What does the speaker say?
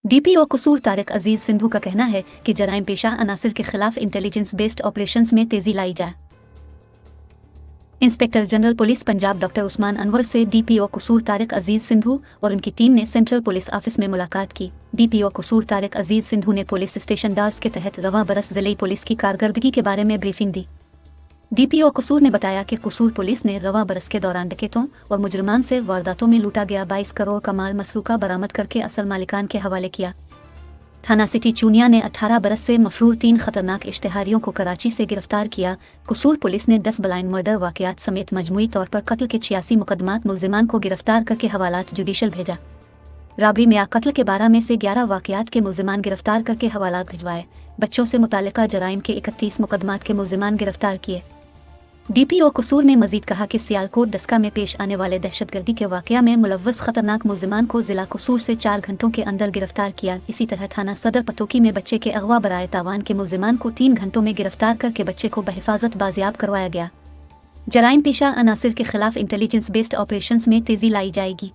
DPO कसूर तारिक अजीज सिंधु का कहना है कि जराइम पेशा अनासिर के खिलाफ इंटेलिजेंस बेस्ड ऑपरेशंस में तेजी लाई जाए। Inspector general police Punjab doctor Usman Anwar से DPO कसूर तारिक अजीज सिंधु और उनकी टीम ने सेंट्रल पुलिस ऑफिस में मुलाकात की। DPO कसूर तारिक अजीज सिंधु ने पुलिस स्टेशन डार्स के तहत रवां बरस ज़िले पुलिस की कारकर्दगी के बारे में ब्रीफिंग दी। DPO कसूर ने बताया कि कसूर पुलिस ने रवां बरस के दौरान डकैतों और मुजरमान से वारदातों में लूटा गया 22 करोड़ का माल मसरूका बरामद करके असल मालिकान के हवाले किया। थाना सिटी चूनिया ने 18 बरस से मफरूर 3 खतरनाक इश्तिहारियों को कराची से गिरफ्तार किया। कसूर पुलिस ने 10 ब्लाइंड मर्डर वाकयात समेत मजमूई तौर पर कत्ल के 86 मुकदमात मुल्जिमान को गिरफ्तार करके हवालात जुडिशल भेजा। राबरी में कत्ल के 12 में से 11 वाकयात के मुल्जिमान गिरफ्तार करके हवालात भिजवाए। बच्चों से मुतालिका जराइम के 31 मुकदमात के मुल्जिमान गिरफ्तार किए। DPO कसूर ने मजीद कहा कि सियालकोट डस्का में पेश आने वाले दहशतगर्दी के वाकया में मुलव्वस खतरनाक मुल्जिमान को जिला कसूर से 4 घंटों के अंदर गिरफ्तार किया। इसी तरह थाना सदर पतोकी में बच्चे के अगवा बराए तावान के मुल्जिमान को 3 घंटों में गिरफ्तार करके बच्चे को बहिफाजत बाजियाब करवाया गया। जराइम पेशा अनासिर के खिलाफ इंटेलिजेंस बेस्ड ऑपरेशंस में तेजी लाई जाएगी।